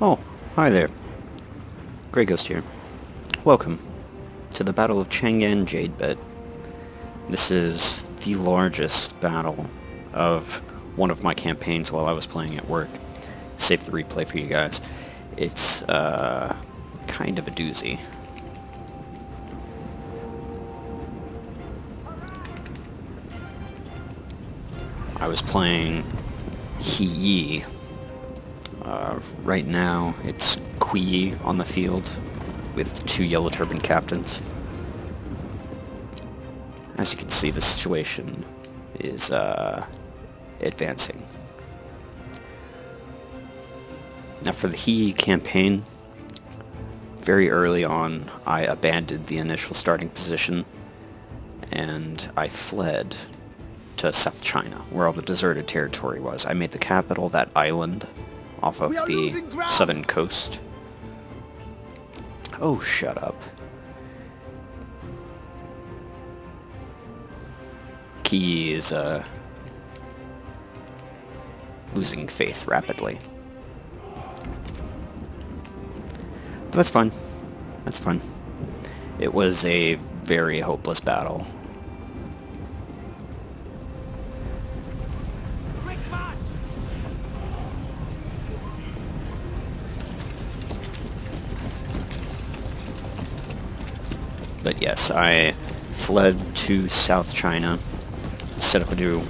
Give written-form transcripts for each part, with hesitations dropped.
Oh, hi there. Grey Ghost here. Welcome to the Battle of Chang'an Jadebed. This is the largest battle of one of my campaigns while I was playing at work. Save the replay for you guys. It's, kind of a doozy. I was playing He. Right now, it's Kui on the field with 2 Yellow Turban captains. As you can see, the situation is advancing. Now for the He campaign, very early on, I abandoned the initial starting position and I fled to South China, where all the deserted territory was. I made the capital that island off of the southern coast. Oh, shut up. Ki is, losing faith rapidly. But that's fun. That's fun. It was a very hopeless battle. But yes, I fled to South China, set up a new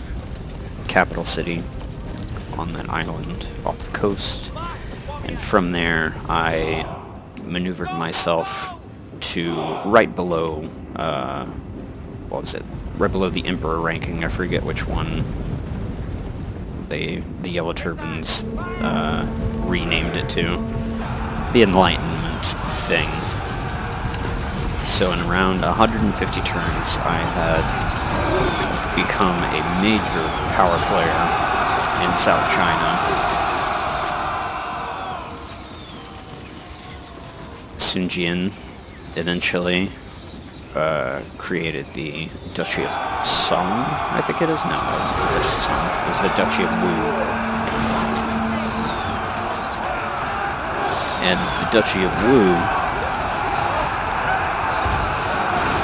capital city on that island off the coast, and from there I maneuvered myself to right below, what was it? Right below the Emperor ranking, I forget which one. The Yellow Turbans renamed it to. The Enlightenment thing. So in around 150 turns, I had become a major power player in South China. Sun Jian eventually created the Duchy of Song, I think it is. No, it was the Duchy of Song. It was the Duchy of Wu. And the Duchy of Wu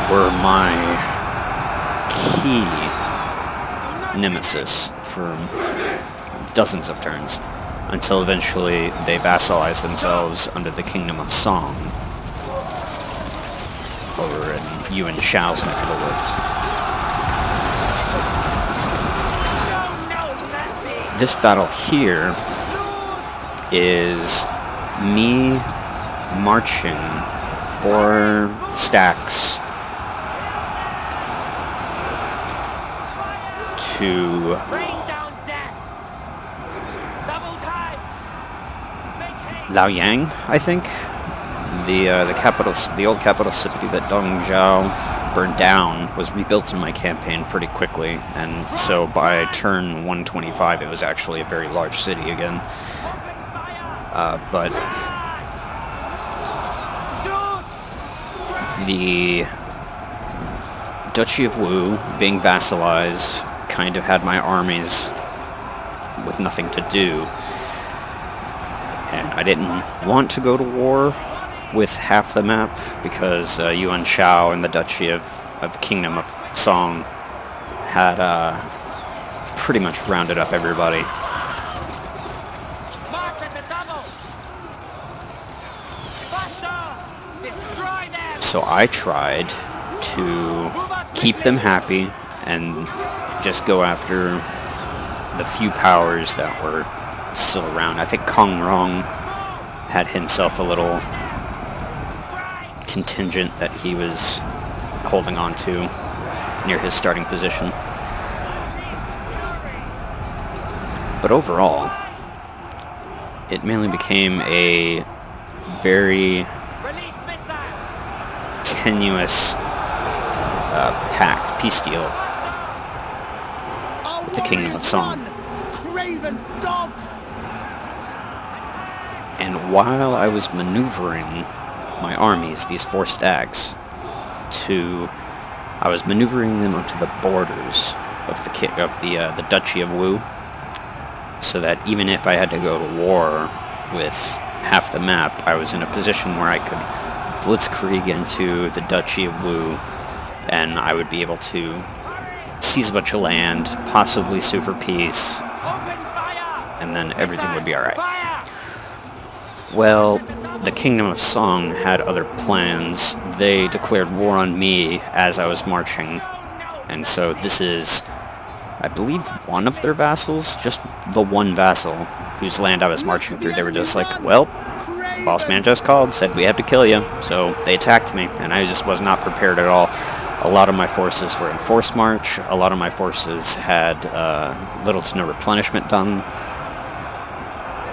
were my key nemesis for dozens of turns, until eventually they vassalized themselves under the Kingdom of Song over in Yuan Shao's neck of the woods. This battle here is me marching 4 stacks to Laoyang, I think, the capital, the old capital city that Dong Zhao burned down, was rebuilt in my campaign pretty quickly, and so by turn 125 it was actually a very large city again. But the Duchy of Wu, being vassalized, kind of had my armies with nothing to do. And I didn't want to go to war with half the map, because Yuan Shao and the Duchy of the Kingdom of Song had pretty much rounded up everybody. So I tried to keep them happy and just go after the few powers that were still around. I think Kong Rong had himself a little contingent that he was holding on to near his starting position. But overall, it mainly became a very tenuous pact, peace deal with the Kingdom of Song. And while I was maneuvering my armies, these 4 stacks, I was maneuvering them onto the borders of the Duchy of Wu, so that even if I had to go to war with half the map, I was in a position where I could blitzkrieg into the Duchy of Wu, and I would be able to seize a bunch of land, possibly sue for peace, and then everything would be alright. Well, the Kingdom of Song had other plans. They declared war on me as I was marching, and so this is, I believe, one of their vassals, just the one vassal whose land I was marching through. They were just like, well, boss man just called, said we have to kill you, so they attacked me, and I just was not prepared at all. A lot of my forces were in forced march, a lot of my forces had little to no replenishment done.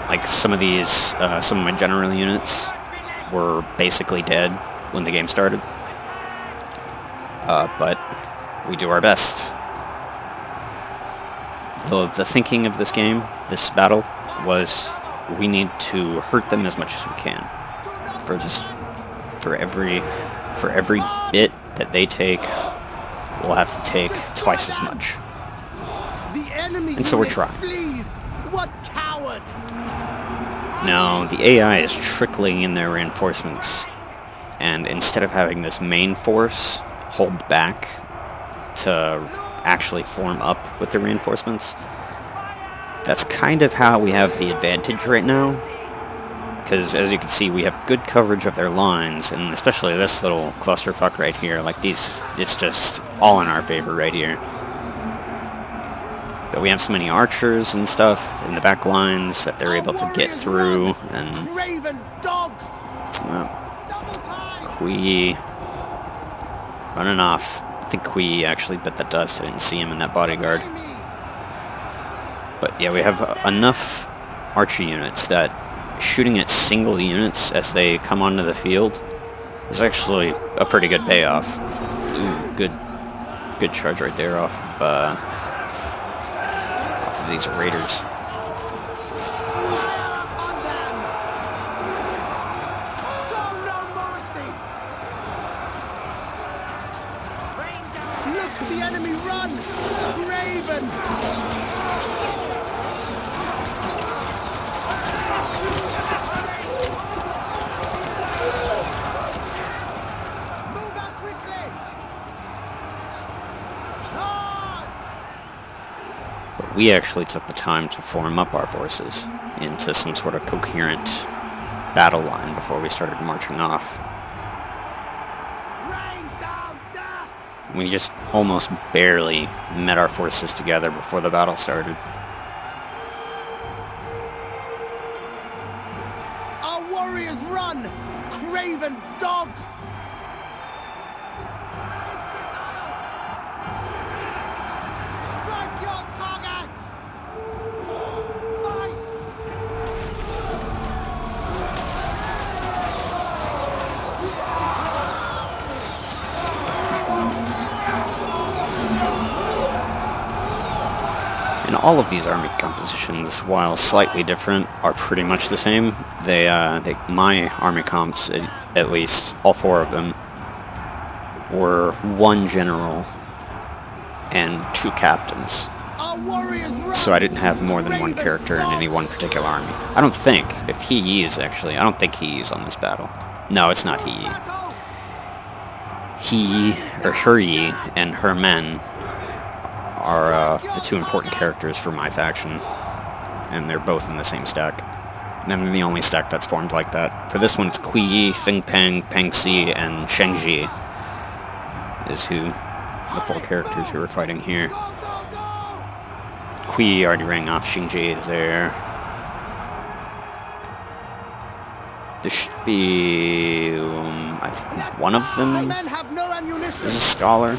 Like, some of my general units were basically dead when the game started. But we do our best. The thinking of this game, this battle, was we need to hurt them as much as we can. For every bit that they take, we'll have to take twice as much. And so we're trying. What cowards! Now, the AI is trickling in their reinforcements, and instead of having this main force hold back to actually form up with the reinforcements, that's kind of how we have the advantage right now, because as you can see, we have good coverage of their lines, and especially this little clusterfuck right here, like these, it's just all in our favor right here. But we have so many archers and stuff in the back lines that they're able to get through, and Kui running off. I think Kui actually bit the dust. I didn't see him in that bodyguard. But yeah, we have enough archer units that shooting at single units as they come onto the field is actually a pretty good payoff. Ooh, good charge right there off of these raiders. Look, the enemy run! Raven! Move out quickly! Charge! But we actually took the time to form up our forces into some sort of coherent battle line before we started marching off. We just almost barely met our forces together before the battle started. Our warriors run! Craven dogs! Strike your targets! Fight! And all of these army compositions, while slightly different, are pretty much the same. My army comps, at least, all four of them, were one general and two captains. Our warriors run! So I didn't have more than one character in any one particular army. I don't think, if He-Yi's actually, I don't think He-Yi's on this battle. No, it's not He-Yi. He, or Her-Yi, and her men are the two important characters for my faction, and they're both in the same stack. And they're the only stack that's formed like that. For this one, it's Kui, Feng Peng, Peng Si, and Sheng Ji is who the four characters who are fighting here. Kui already rang off, Sheng Ji is there. There should be, I think one of them is a scholar.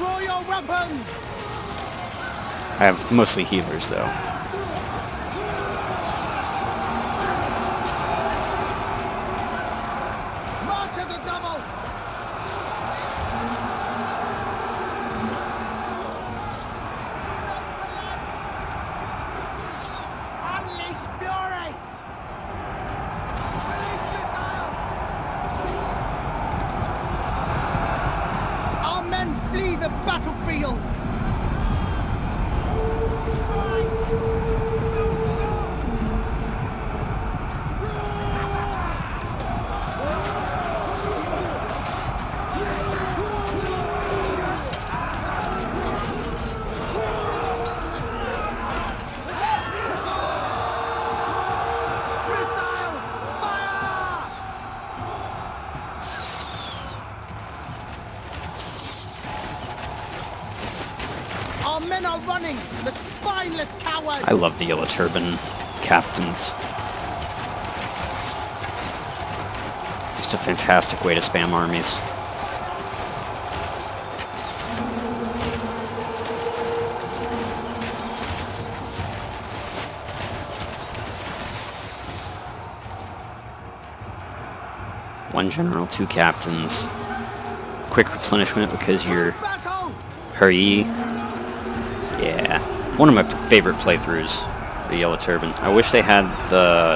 I have mostly healers, though. March at the double! Unleash fury! Our men flee the battlefield! running, the spineless cowards! I love the yellow turban captains. Just a fantastic way to spam armies. One general, two captains. Quick replenishment because you're hurry. Yeah, one of my favorite playthroughs, the yellow turban. I wish they had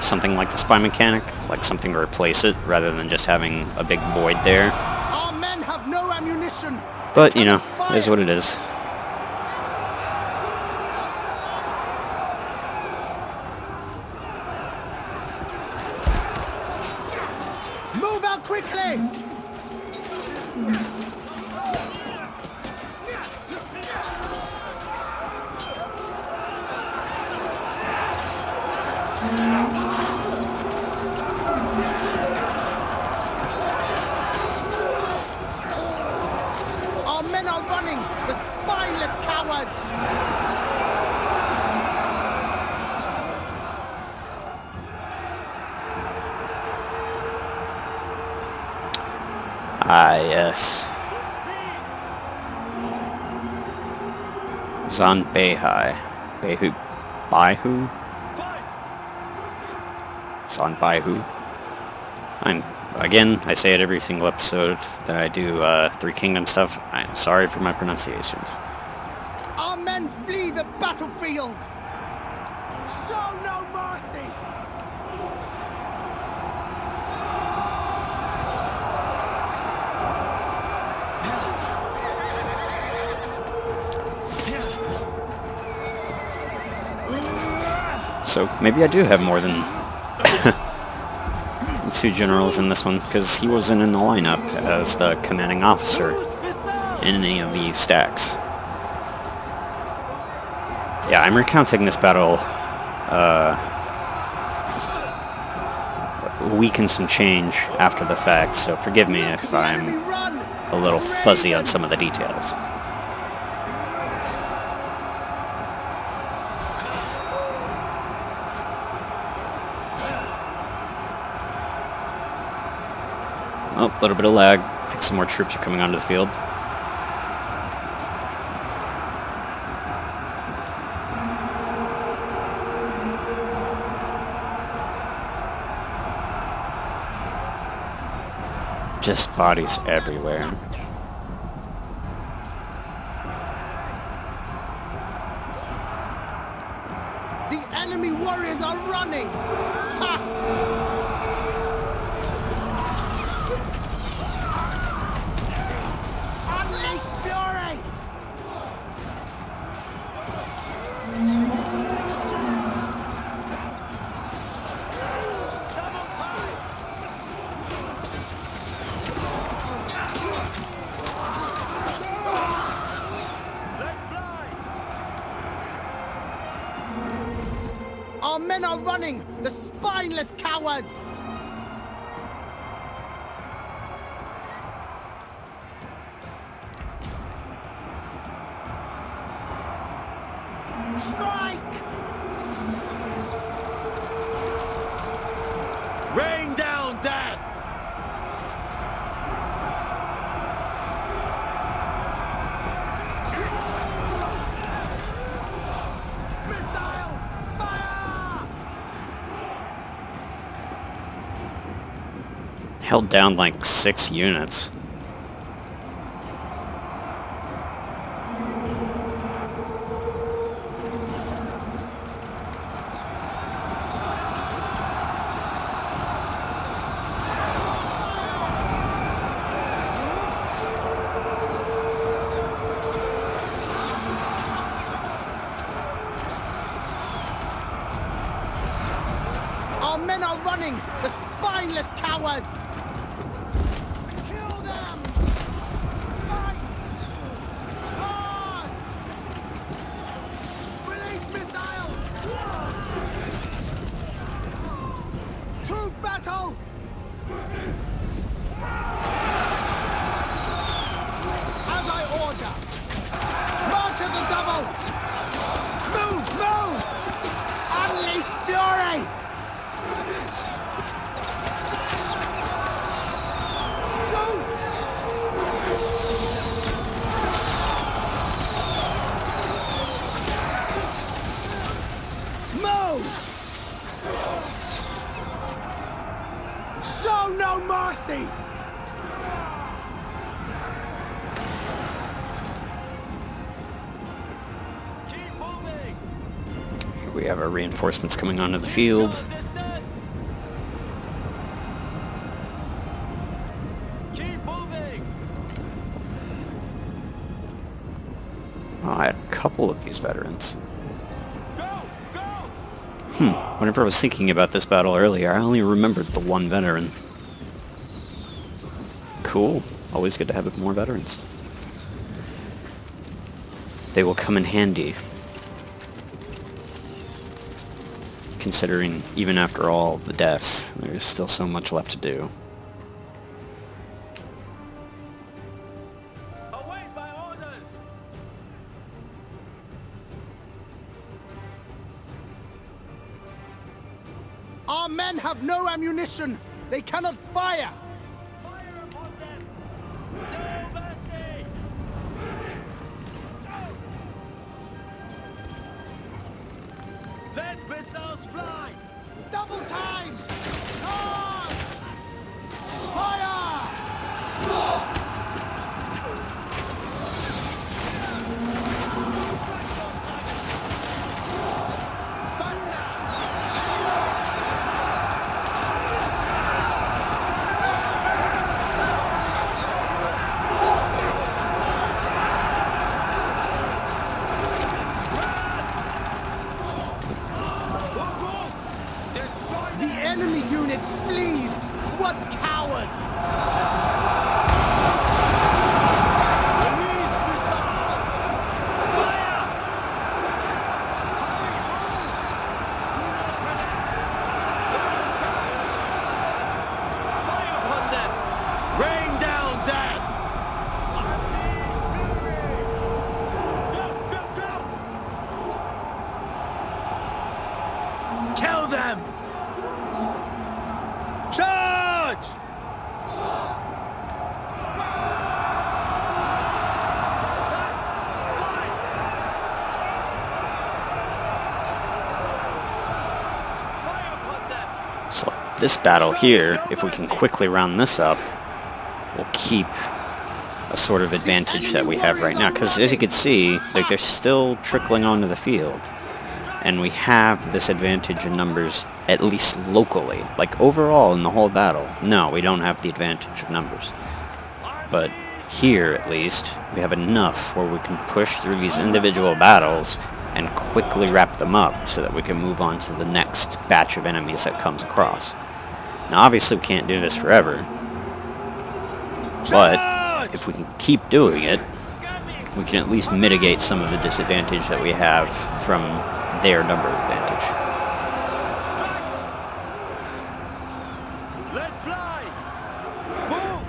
something like the spy mechanic, like something to replace it, rather than just having a big void there. Our men have no ammunition. But you know, it is what it is. Move out quickly! Our men are running, the spineless cowards! Ah, yes. Zan Beihai. Beihu. Baihu? Zan Baihu. Again, I say it every single episode that I do Three Kingdom stuff. I'm sorry for my pronunciations. Our men flee the battlefield! Show no mercy! So maybe I do have more than two generals in this one, because he wasn't in the lineup as the commanding officer in any of these stacks. Yeah, I'm recounting this battle a week and some change after the fact, so forgive me if I'm a little fuzzy on some of the details. Oh, a little bit of lag. I think some more troops are coming onto the field. Just bodies everywhere. The enemy warriors are running! Ha! Unleash fury! Our men are running, the spineless cowards! Strike! Rain down death! Missile! Fire! Held down like 6 units. Our men are running, the spineless cowards! Kill them! Fight! Charge! Release missiles! To battle! As I order! March at the double! Show no mercy! Keep moving! Here we have our reinforcements coming onto the field. Distance! Keep moving! Oh, I had a couple of these veterans. Go! Go! Whenever I was thinking about this battle earlier, I only remembered the one veteran. Cool. Always good to have more veterans. They will come in handy. Considering, even after all the deaths, there's still so much left to do. Await my orders! Our men have no ammunition! They cannot fire! Fire upon them! No mercy! Let missiles fly! Double time! Charge! Fire! The enemy unit flees! What cowards! Release missiles! Fire! Fire upon them! Rain down death! Go, go, go! Kill them! Charge! Fire upon them! So this battle here, if we can quickly round this up, we'll keep a sort of advantage that we have right now. Because as you can see, like, they're still trickling onto the field. And we have this advantage in numbers, at least locally. Like, overall in the whole battle, no, we don't have the advantage of numbers. But here, at least, we have enough where we can push through these individual battles and quickly wrap them up so that we can move on to the next batch of enemies that comes across. Now, obviously, we can't do this forever. But if we can keep doing it, we can at least mitigate some of the disadvantage that we have from their number advantage. Let fly! Move!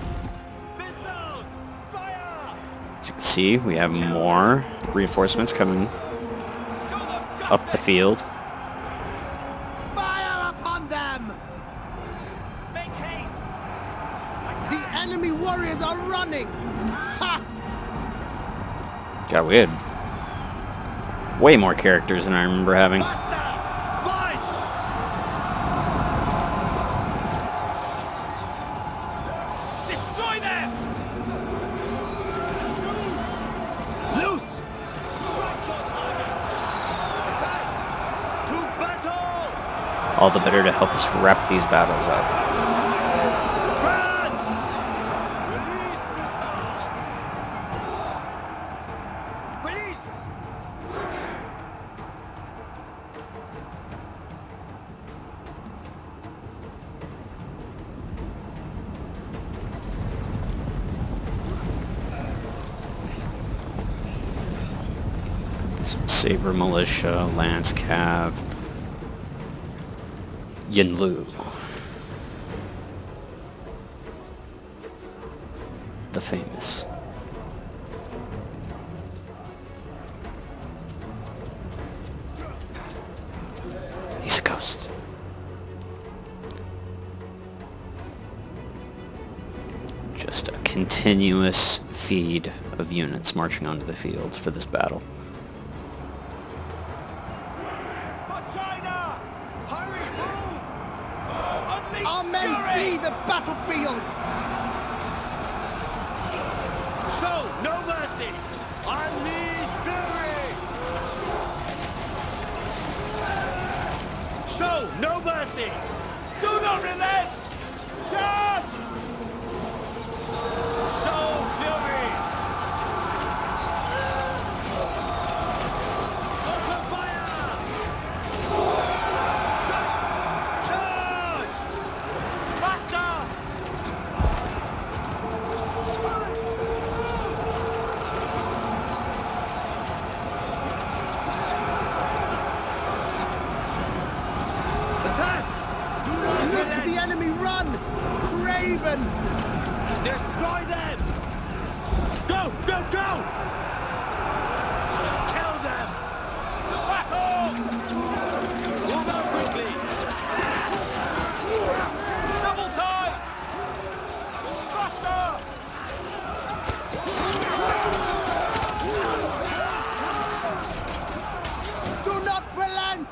Missiles! Fire! As you can see, we have more reinforcements coming up the field. Fire upon them! Make haste! The enemy warriors are running! Ha! God, we had way more characters than I remember having. Faster! Fight! Destroy them! Loose! Strike your targets! Attack! To battle! All the better to help us wrap these battles up. Run! Release missiles! Release! Some Saber Militia, Lance Cav, Yinlu. The famous. He's a ghost. Just a continuous feed of units marching onto the field for this battle. For China! Hurry, move! Unleash Our men flee the battlefield! Show no mercy! Unleash fury! Show no mercy! Do not relent! Charge! Show fury! Open fire! Charge! Faster! Attack! Do not Look relent! at the enemy run! Craven! Destroy them! Go! Go! Go! Kill them! To battle! Move out quickly! Double time! Faster! Do not relent!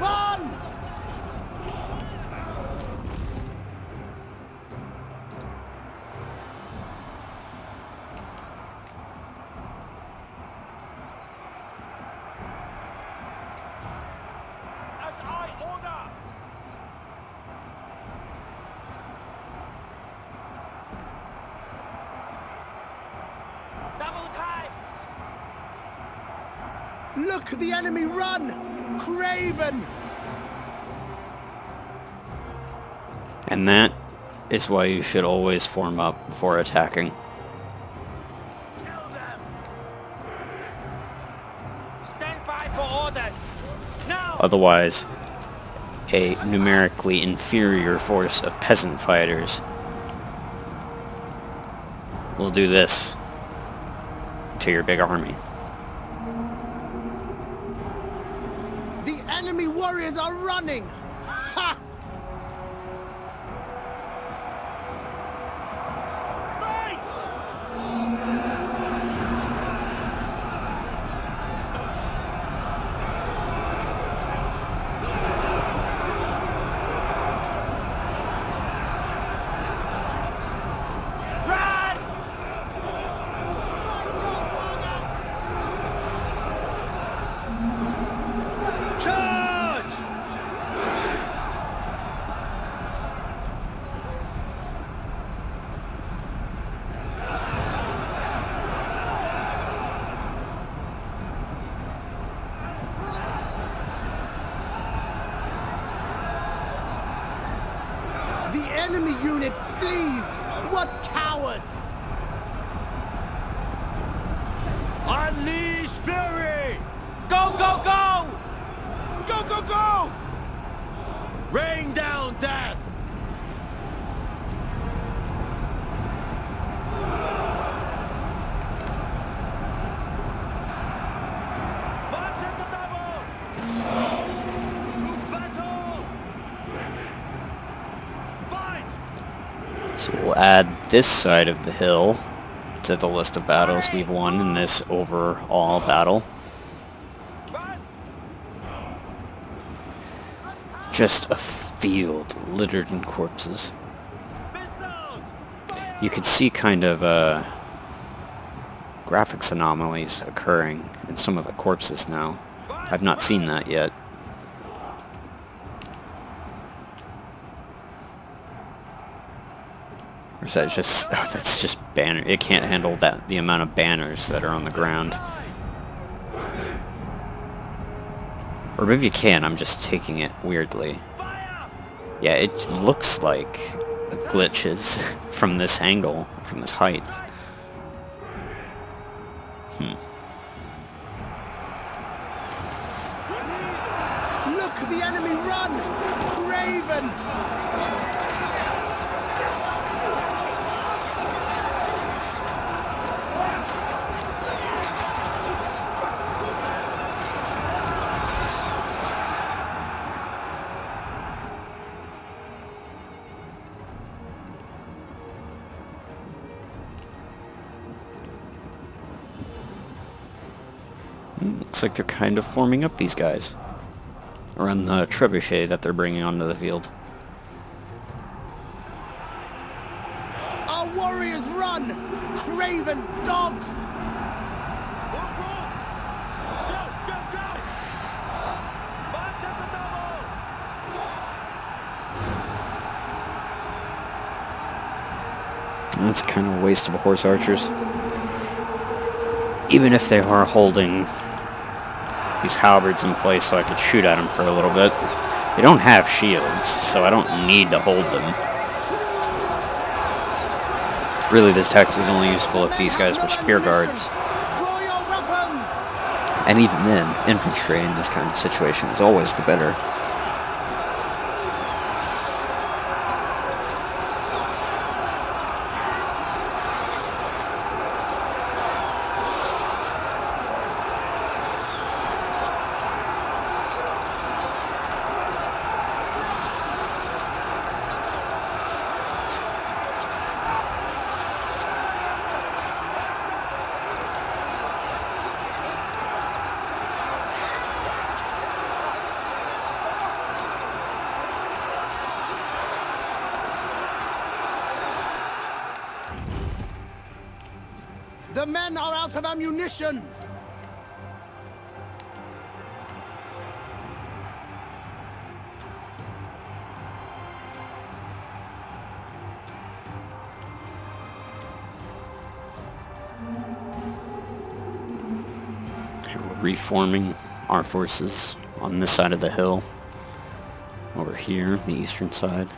Run! As I order! Double time! Look at the enemy run! Craven! And that is why you should always form up before attacking. Kill them! Stand by for orders! Now! Otherwise, a numerically inferior force of peasant fighters will do this to your big army. The enemy warriors are running! Ha! Fight! Run! Charge! The enemy unit flees! What cowards! Unleash fury! Go, go, go! Go, go, go! Rain down death! March at the double! To battle! Fight! So we'll add this side of the hill to the list of battles we've won in this overall battle. Run! Just a field littered in corpses. Missiles! Fire! You could see kind of graphics anomalies occurring in some of the corpses now. I've not seen that yet. Or is that just... Oh, that's just banner. It can't handle the amount of banners that are on the ground. Or maybe it can, I'm just taking it weirdly. Fire! Yeah, it looks like glitches from this angle, from this height. Look at the enemy run! Craven! Looks like they're kind of forming up, these guys. Around the trebuchet that they're bringing onto the field. Our warriors run! Craven dogs! That's kind of a waste of horse archers. Even if they are holding these halberds in place so I could shoot at them for a little bit. They don't have shields, so I don't need to hold them. Really, this tactic is only useful if these guys were spear guards. Draw your weapons! And even then, infantry in this kind of situation is always the better. The men are out of ammunition! We're reforming our forces on this side of the hill. Over here, the eastern side.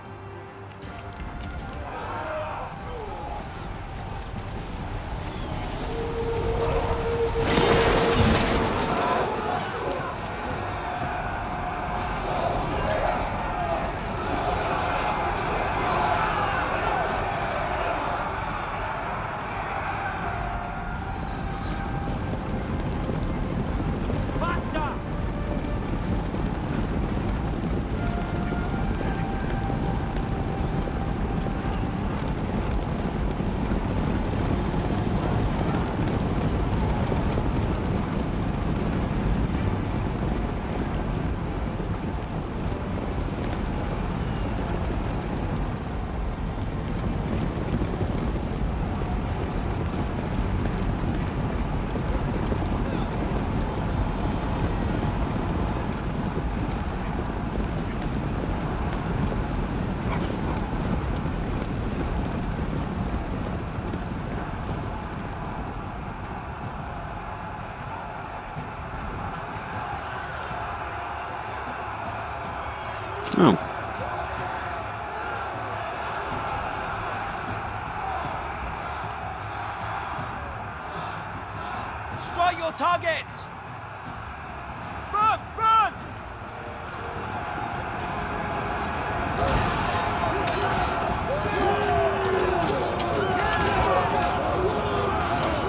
Oh. Strike your targets! Run! Run!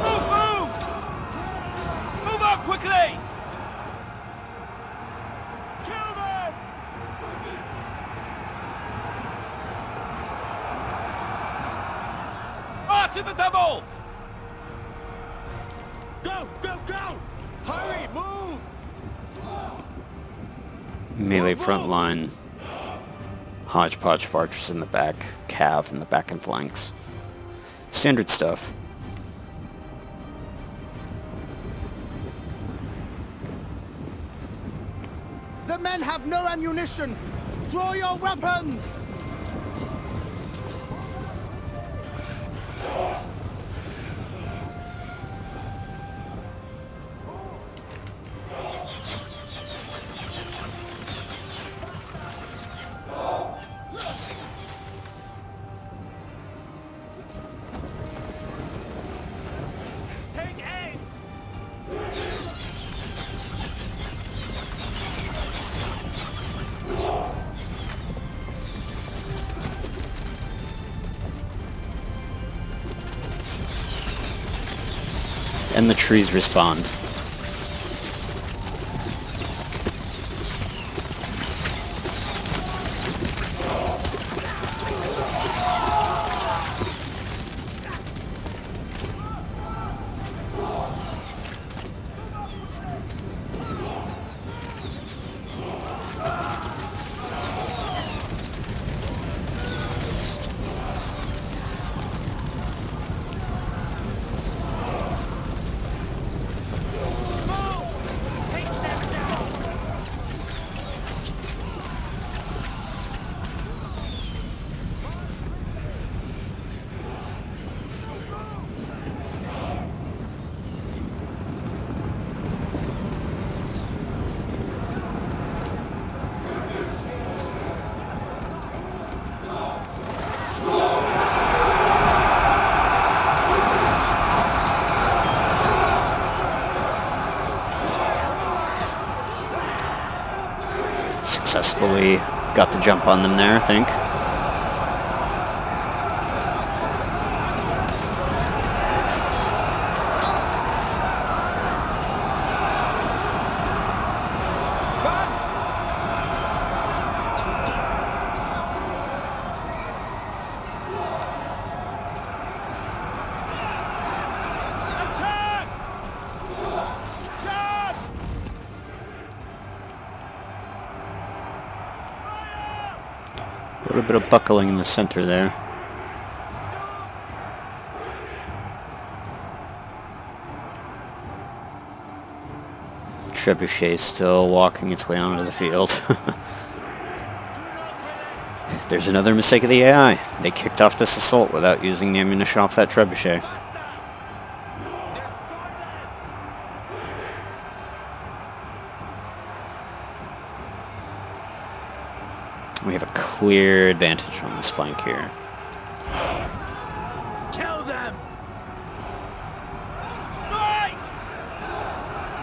Move! Move! Move out quickly! Kill them! March to the double! Go! Go! Go! Hurry! Move! Melee front line. Hodgepodge of archers in the back. Cav in the back and flanks. Standard stuff. The men have no ammunition! Draw your weapons! Take aim! And the trees respond. got the jump on them there, I think. Attack! Charge! A little bit of buckling in the center there. Trebuchet still walking its way onto the field. There's another mistake of the AI. They kicked off this assault without using the ammunition off that trebuchet. We have a clear advantage on this flank here. Kill them! Strike!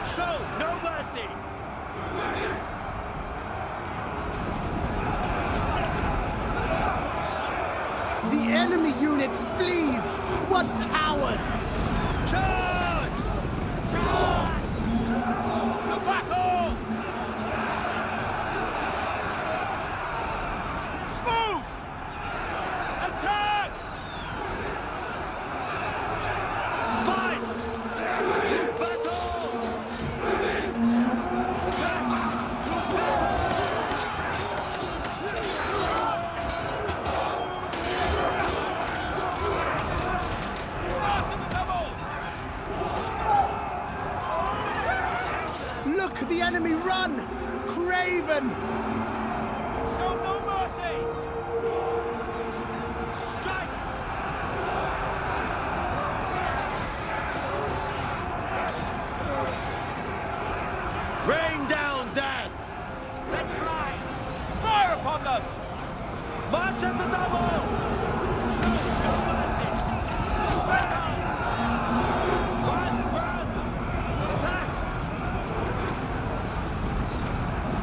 Show no mercy! The enemy unit flees! What cowards! Charge! Charge! To battle! Move! Attack! Fight! To battle! Attack! To March to the double! Look, the enemy run! Craven! Show no mercy! Strike! Rain down death! Let's fly! Fire upon them! March at the double! Show no mercy! Battle! Run! Run! Attack!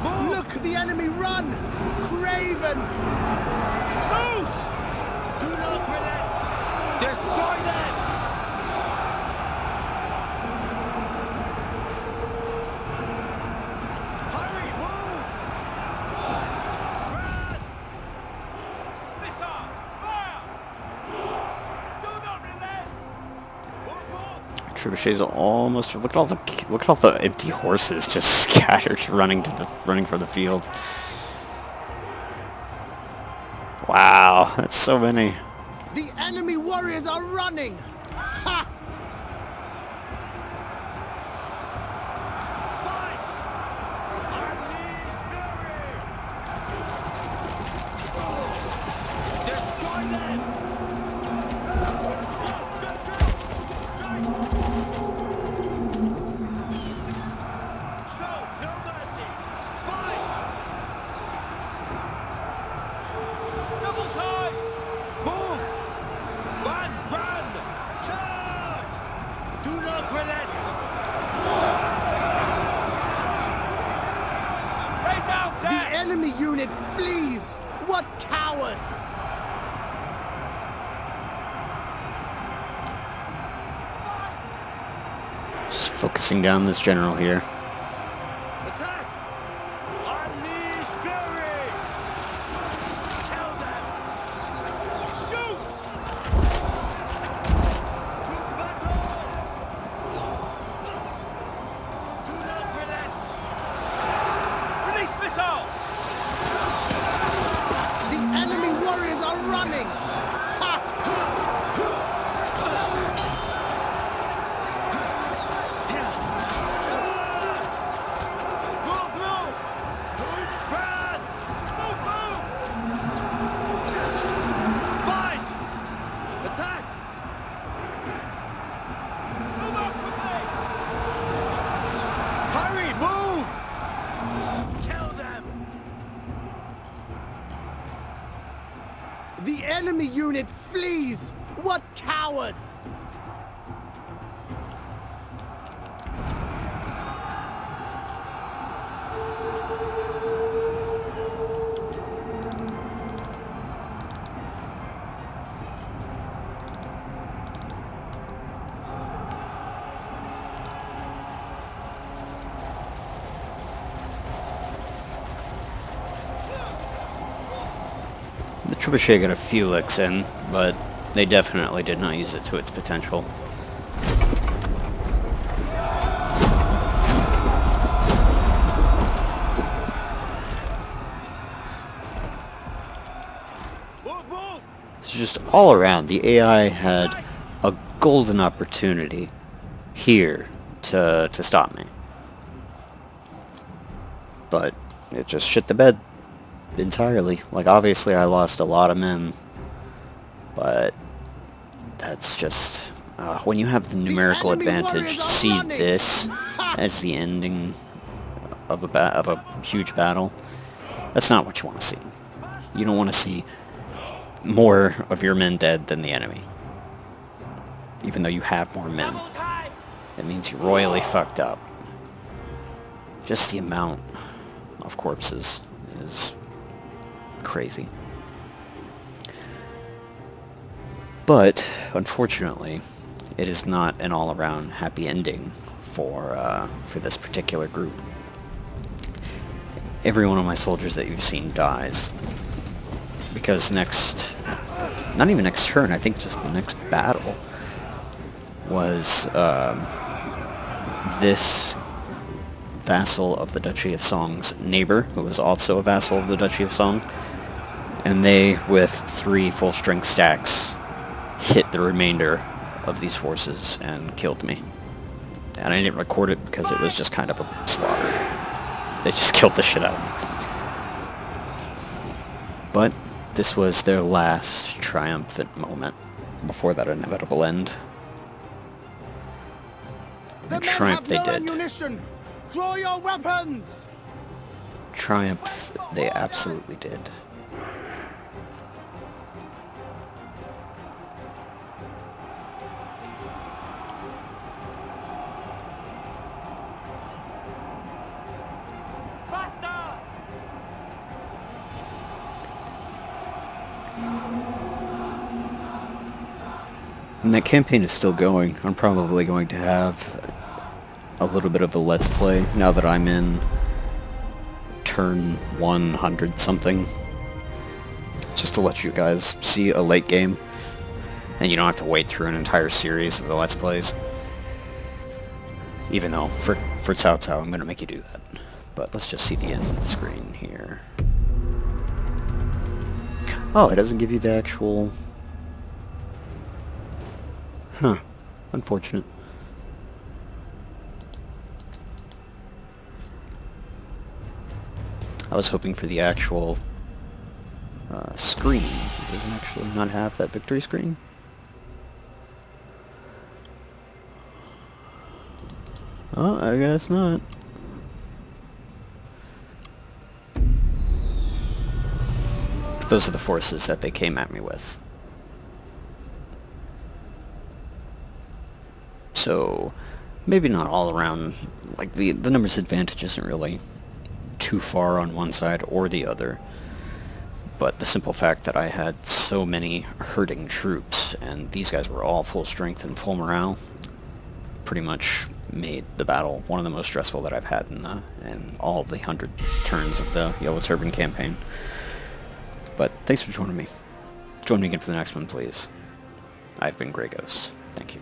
Move! Look, the enemy run! Craven! Loose! Do not relent! Destroy them! Hurry, move! Run! Missiles! Fire! Do not relent! Trebuchets almost. Look at all the empty horses just scattered, running for the field. Wow, that's so many. The enemy warriors are running! Ha! Fight! Unleash fury! Destroy them! Show no mercy! Fight! Double time! Move! Run! Run! Charge! Do not relent! Lay down The dead! enemy unit flees! What cowards! Just focusing down this general here. Attack! Unleash fury! Kill them! Shoot! To battle! Do not relent! Release missiles! The enemy warriors are running! Ha! Move, move! Run! Move, move! Fight! Attack! Move out quickly! Hurry, move! Kill them! The enemy unit flees! What cowards! The trebuchet got a few licks in, but they definitely did not use it to its potential. It's just all around. The AI had a golden opportunity here to stop me. But it just shit the bed entirely. Like, obviously I lost a lot of men, but that's just... when you have the numerical advantage, to see this as the ending of a huge battle, that's not what you want to see. You don't want to see more of your men dead than the enemy. Even though you have more men. It means you're royally fucked up. Just the amount of corpses is crazy. But, unfortunately, it is not an all-around happy ending for this particular group. Every one of my soldiers that you've seen dies. Because not even next turn, I think just the next battle was this vassal of the Duchy of Song's neighbor, who was also a vassal of the Duchy of Song, and they, with 3 full-strength stacks, hit the remainder of these forces and killed me. And I didn't record it because it was just kind of a slaughter. They just killed the shit out of me. But this was their last triumphant moment before that inevitable end. And triumph they did. Draw your weapons! Triumph they absolutely did. And that campaign is still going. I'm probably going to have a little bit of a let's play now that I'm in turn 100 something. Just to let you guys see a late game. And you don't have to wait through an entire series of the let's plays. Even though, for Cao Cao, I'm going to make you do that. But let's just see the end screen here. Oh, it doesn't give you the actual... Huh. Unfortunate. I was hoping for the actual screen. It doesn't actually not have that victory screen. Oh, I guess not. Those are the forces that they came at me with. So, maybe not all around, like, the numbers advantage isn't really too far on one side or the other, but the simple fact that I had so many hurting troops, and these guys were all full strength and full morale, pretty much made the battle one of the most stressful that I've had in all the 100 turns of the Yellow Turban campaign. But thanks for joining me. Join me again for the next one, please. I've been Grey Ghost. Thank you.